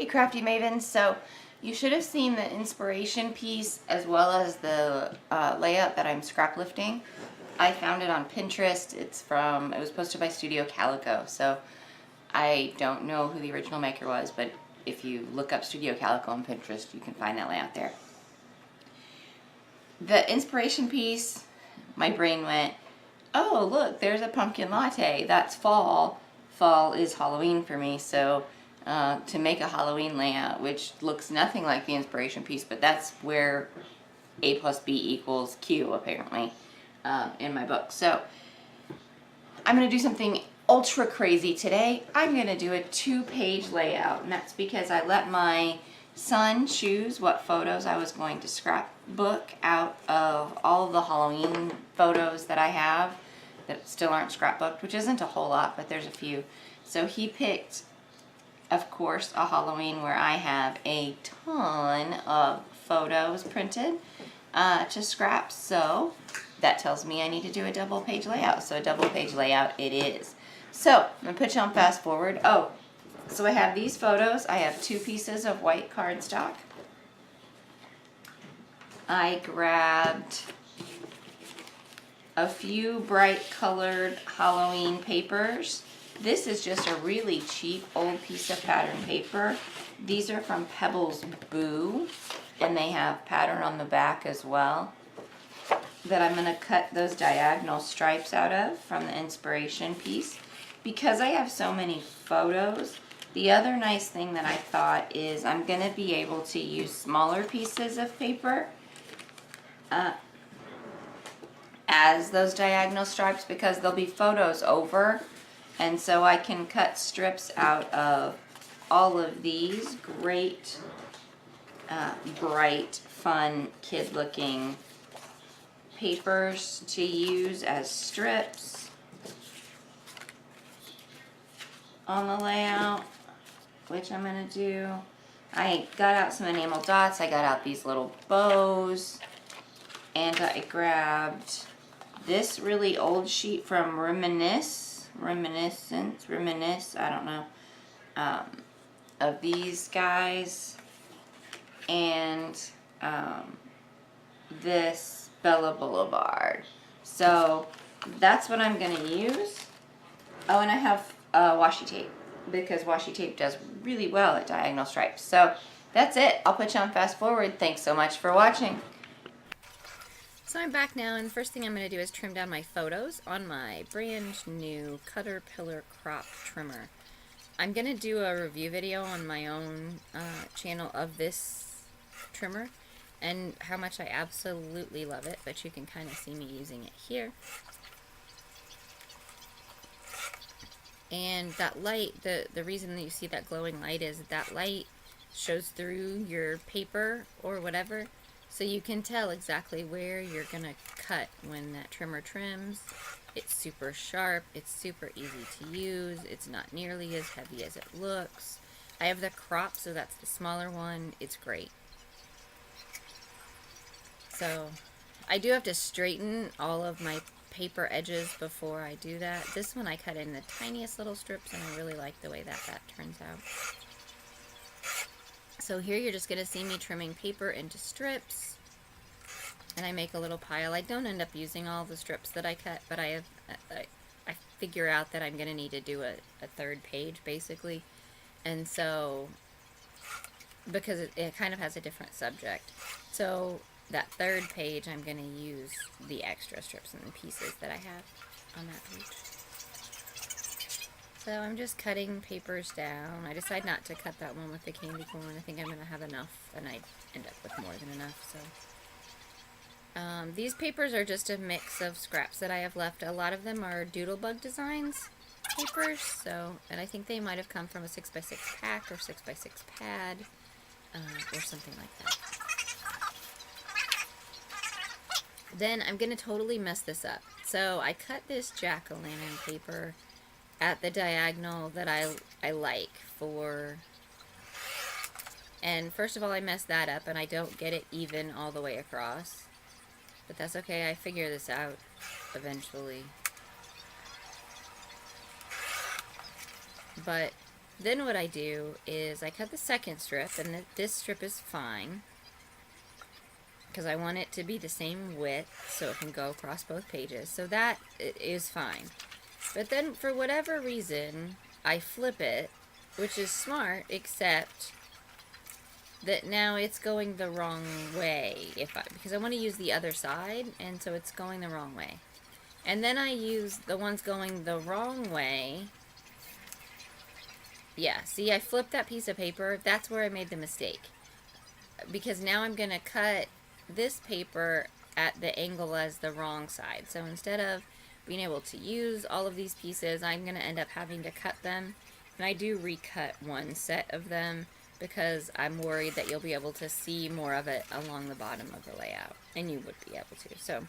Hey Crafty Maven, so you should have seen the inspiration piece as well as the layout that I'm scraplifting. I found it on Pinterest. It was posted by Studio Calico, so I don't know who the original maker was, but if you look up Studio Calico on Pinterest, you can find that layout there. The inspiration piece, my brain went, oh look, there's a pumpkin latte, that's fall. Fall is Halloween for me, so to make a Halloween layout, which looks nothing like the inspiration piece, but that's where A plus B equals Q, apparently, in my book. So I'm going to do something ultra crazy today. I'm going to do a 2-page layout, and that's because I let my son choose what photos I was going to scrapbook out of all of the Halloween photos that I have that still aren't scrapbooked, which isn't a whole lot, but there's a few. So he picked, of course, a Halloween where I have a ton of photos printed to scrap, so that tells me I need to do a double-page layout. So a double-page layout it is. So I'm going to put you on fast forward. Oh, so I have these photos. I have 2 pieces of white cardstock. I grabbed a few bright colored Halloween papers. This is just a really cheap old piece of pattern paper. These are from Pebbles Boo, and they have pattern on the back as well that I'm going to cut those diagonal stripes out of from the inspiration piece. Because I have so many photos, the other nice thing that I thought is I'm going to be able to use smaller pieces of paper as those diagonal stripes because there'll be photos over, and so I can cut strips out of all of these great bright, fun, kid-looking papers to use as strips on the layout, which I'm going to do. I got out some enamel dots, I got out these little bows, and I grabbed this really old sheet from Reminisce, I don't know, of these guys, and this Bella Boulevard. So that's what I'm going to use. Oh, and I have washi tape, because washi tape does really well at diagonal stripes. So that's it. I'll put you on fast forward. Thanks so much for watching. So I'm back now, and the first thing I'm going to do is trim down my photos on my brand new Caterpillar crop trimmer. I'm going to do a review video on my own channel of this trimmer and how much I absolutely love it, but you can kind of see me using it here. And that light, the reason that you see that glowing light is that light shows through your paper or whatever, so you can tell exactly where you're going to cut when that trimmer trims. It's super sharp, it's super easy to use, it's not nearly as heavy as it looks. I have the crop, so that's the smaller one. It's great. So I do have to straighten all of my paper edges before I do that. This one I cut in the tiniest little strips, and I really like the way that turns out. So here you're just going to see me trimming paper into strips, and I make a little pile. I don't end up using all the strips that I cut, but I figure out that I'm going to need to do a 3rd page basically, and so because it kind of has a different subject, so that 3rd page I'm going to use the extra strips and pieces that I have on that page. So I'm just cutting papers down. I decide not to cut that one with the candy corn. I think I'm going to have enough, and I end up with more than enough. So these papers are just a mix of scraps that I have left. A lot of them are Doodlebug Designs papers, and I think they might have come from a 6x6 pack or 6x6 pad or something like that. Then I'm going to totally mess this up. So I cut this jack-o'-lantern paper at the diagonal that I like for, and first of all I mess that up and I don't get it even all the way across, but that's okay. I figure this out eventually. But Then what I do is I cut the second strip, and this strip is fine because I want it to be the same width so it can go across both pages. So that is fine. But then for whatever reason, I flip it, which is smart, except that now it's going the wrong way because I want to use the other side, and so it's going the wrong way. And then I use the ones going the wrong way. Yeah, see, I flipped that piece of paper. That's where I made the mistake. Because now I'm going to cut this paper at the angle as the wrong side. So instead of being able to use all of these pieces, I'm going to end up having to cut them. And I do recut one set of them because I'm worried that you'll be able to see more of it along the bottom of the layout. And you would be able to. So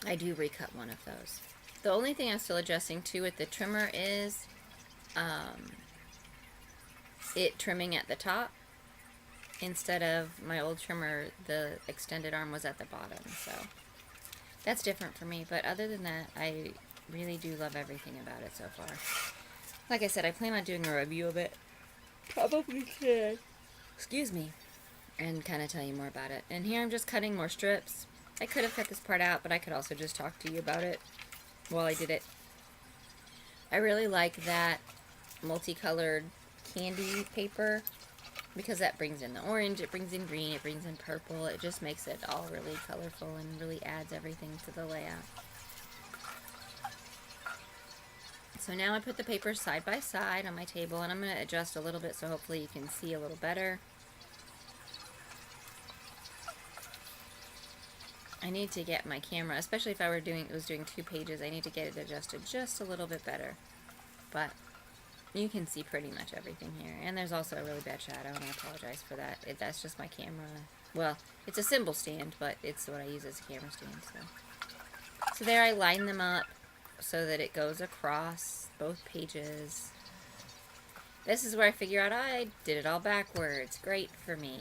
I do recut one of those. The only thing I'm still adjusting to with the trimmer is it trimming at the top. Instead of my old trimmer, the extended arm was at the bottom, so that's different for me. But other than that, I really do love everything about it so far. Like I said, I plan on doing a review of it. Probably can. Excuse me. And kind of tell you more about it. And here I'm just cutting more strips. I could have cut this part out, but I could also just talk to you about it while I did it. I really like that multicolored candy paper because that brings in the orange, it brings in green, it brings in purple. It just makes it all really colorful and really adds everything to the layout. So now I put the papers side by side on my table, and I'm going to adjust a little bit so hopefully you can see a little better. I need to get my camera, especially if I was doing 2 pages, I need to get it adjusted just a little bit better. But you can see pretty much everything here. And there's also a really bad shadow, and I apologize for that. That's just my camera. Well, it's a symbol stand, but it's what I use as a camera stand. So there I line them up so that it goes across both pages. This is where I figure out I did it all backwards. Great for me.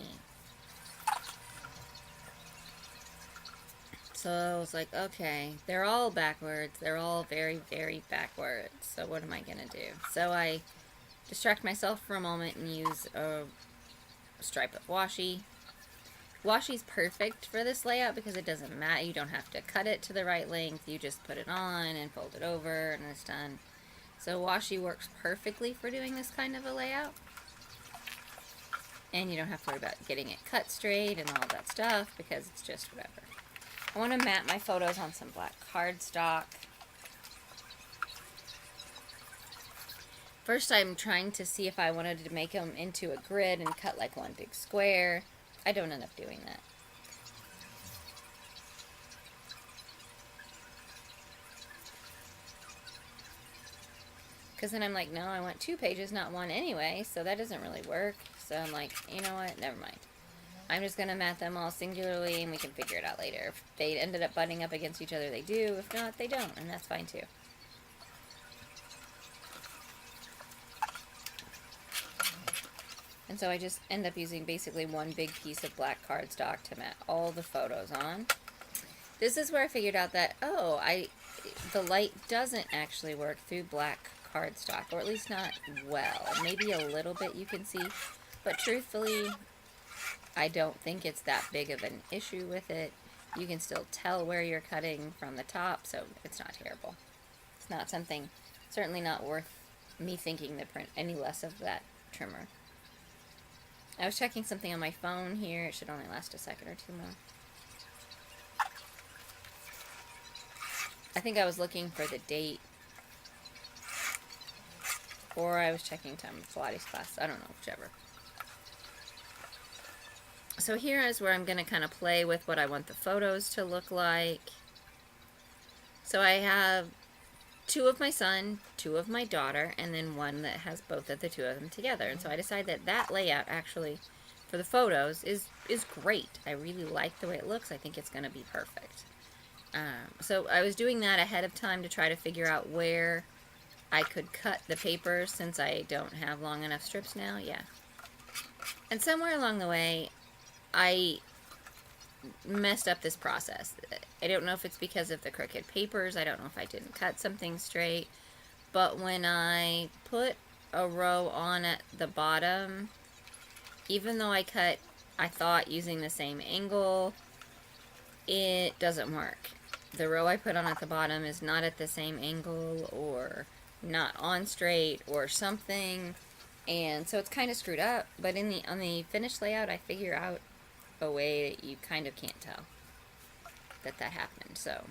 So I was like, okay, they're all backwards. They're all very, very backwards. So what am I going to do? So I distract myself for a moment and use a stripe of washi. Washi's perfect for this layout because it doesn't matter. You don't have to cut it to the right length. You just put it on and fold it over and it's done. So washi works perfectly for doing this kind of a layout. And you don't have to worry about getting it cut straight and all that stuff because it's just whatever. I want to mat my photos on some black cardstock. First I'm trying to see if I wanted to make them into a grid and cut like one big square. I don't end up doing that. Because then I'm like, no, I want 2 pages, not 1 anyway, so that doesn't really work. So I'm like, you know what, never mind. I'm just going to mat them all singularly, and we can figure it out later. If they ended up butting up against each other, they do. If not, they don't, and that's fine too. And so I just end up using basically one big piece of black cardstock to mat all the photos on. This is where I figured out that, oh, the light doesn't actually work through black cardstock, or at least not well. Maybe a little bit you can see, but truthfully, I don't think it's that big of an issue with it. You can still tell where you're cutting from the top, so it's not terrible. It's not something, certainly not worth me thinking to print any less of that trimmer. I was checking something on my phone here. It should only last a second or 2 more. I think I was looking for the date, or I was checking time of Pilates class. I don't know, whichever. So here is where I'm going to kind of play with what I want the photos to look like. So I have 2 of my son, 2 of my daughter, and then 1 that has both of the 2 of them together. And so I decided that layout actually for the photos is great. I really like the way it looks. I think it's going to be perfect. So I was doing that ahead of time to try to figure out where I could cut the paper since I don't have long enough strips now. Yeah. And somewhere along the way, I messed up this process. I don't know if it's because of the crooked papers. I don't know if I didn't cut something straight. but when I put a row on at the bottom, even though I thought using the same angle, it doesn't work. The row I put on at the bottom is not at the same angle, or not on straight, or something, and so it's kind of screwed up. But on the finished layout, I figure out a way that you kind of can't tell that happened. So,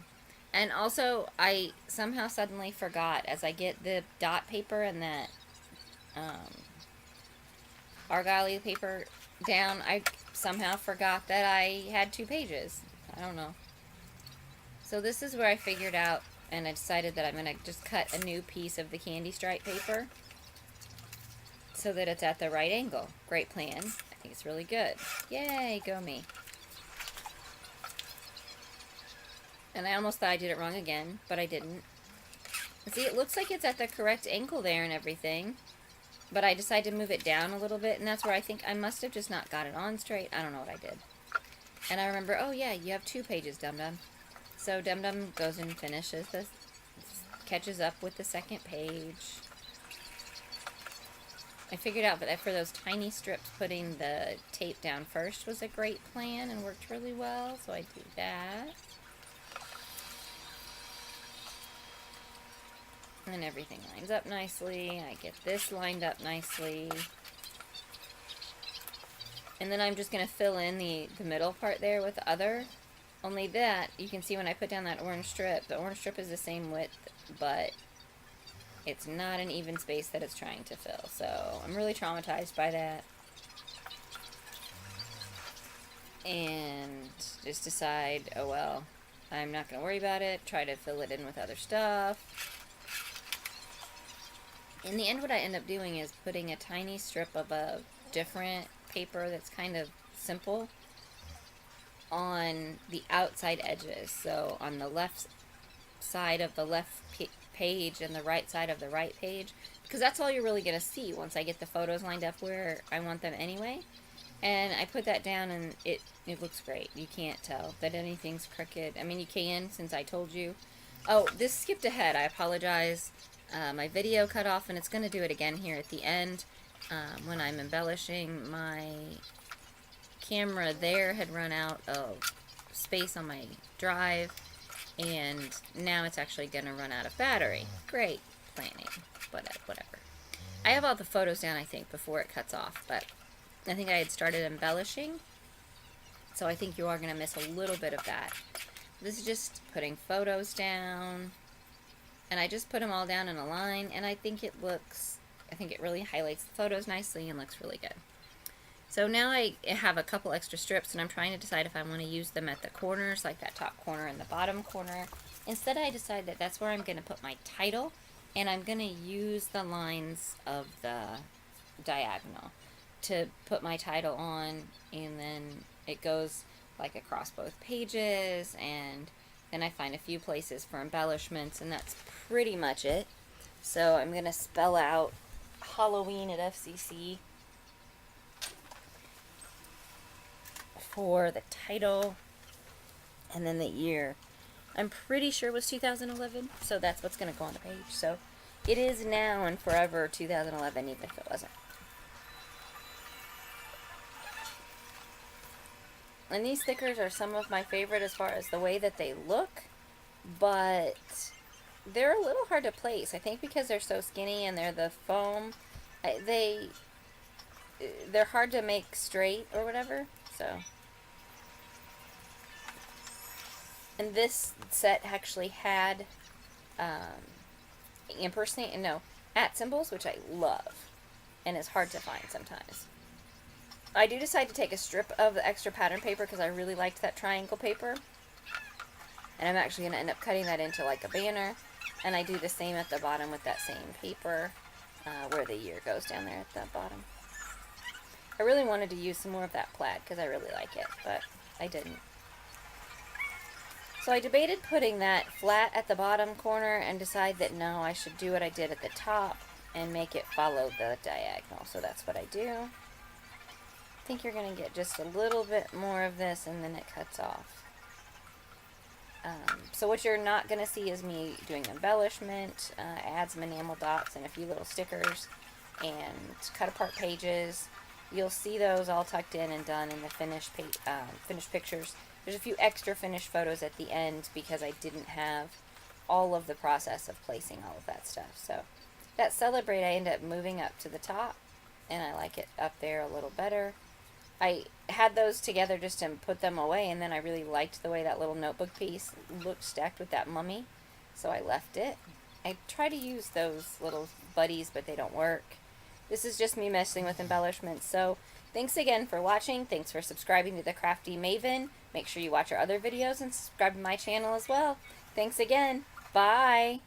and also I somehow suddenly forgot, as I get the dot paper and that argyle paper down, I somehow forgot that I had 2 pages. I don't know. So this is where I figured out, and I decided that I'm going to just cut a new piece of the candy stripe paper so that it's at the right angle. Great plan. I think it's really good. Yay, go me. And I almost thought I did it wrong again, but I didn't. See, it looks like it's at the correct angle there and everything, but I decided to move it down a little bit, and that's where I think I must have just not got it on straight. I don't know what I did. And I remember, oh yeah, you have 2 pages, Dum Dum. So Dum Dum goes and finishes this, catches up with the second page. I figured out that for those tiny strips, putting the tape down first was a great plan and worked really well, so I do that. And everything lines up nicely. I get this lined up nicely. And then I'm just going to fill in the middle part there with other. Only that, you can see when I put down that orange strip, the orange strip is the same width, but it's not an even space that it's trying to fill. So I'm really traumatized by that. And just decide, oh well, I'm not going to worry about it. Try to fill it in with other stuff. In the end, what I end up doing is putting a tiny strip of a different paper that's kind of simple on the outside edges. So on the left side of the left page and the right side of the right page, because that's all you're really going to see once I get the photos lined up where I want them anyway. And I put that down, and it looks great. You can't tell that anything's crooked. I mean, you can, since I told you. Oh, this skipped ahead. I apologize. My video cut off, and it's going to do it again here at the end. When I'm embellishing, my camera there had run out of space on my drive, and now it's actually going to run out of battery. Great planning, but whatever. I have all the photos down, I think, before it cuts off, but I think I had started embellishing, so I think you are going to miss a little bit of that. This is just putting photos down, and I just put them all down in a line, and I think it really highlights the photos nicely and looks really good. So now I have a couple extra strips, and I'm trying to decide if I want to use them at the corners, like that top corner and the bottom corner. Instead, I decide that that's where I'm going to put my title, and I'm going to use the lines of the diagonal to put my title on, and then it goes like across both pages, and then I find a few places for embellishments, and that's pretty much it. So I'm going to spell out Halloween at FCC for the title, and then the year. I'm pretty sure it was 2011, so that's what's going to go on the page. So it is now and forever 2011, even if it wasn't. And these stickers are some of my favorite as far as the way that they look, but they're a little hard to place. I think because they're so skinny and they're the foam, they're hard to make straight or whatever. So, and this set actually had at symbols, which I love, and it's hard to find sometimes. I do decide to take a strip of the extra pattern paper because I really liked that triangle paper. And I'm actually going to end up cutting that into like a banner. And I do the same at the bottom with that same paper where the year goes down there at the bottom. I really wanted to use some more of that plaid because I really like it, but I didn't. So I debated putting that flat at the bottom corner and decide that no, I should do what I did at the top and make it follow the diagonal. So that's what I do. I think you're going to get just a little bit more of this, and then it cuts off. So what you're not going to see is me doing embellishment, add some enamel dots and a few little stickers, and cut apart pages. You'll see those all tucked in and done in the finished pictures. There's a few extra finished photos at the end because I didn't have all of the process of placing all of that stuff. So that Celebrate I end up moving up to the top, and I like it up there a little better. I had those together just to put them away, and then I really liked the way that little notebook piece looked stacked with that mummy, so I left it. I try to use those little buddies, but they don't work. This is just me messing with embellishments. So thanks again for watching. Thanks for subscribing to the Crafty Maven. Make sure you watch our other videos and subscribe to my channel as well. Thanks again. Bye.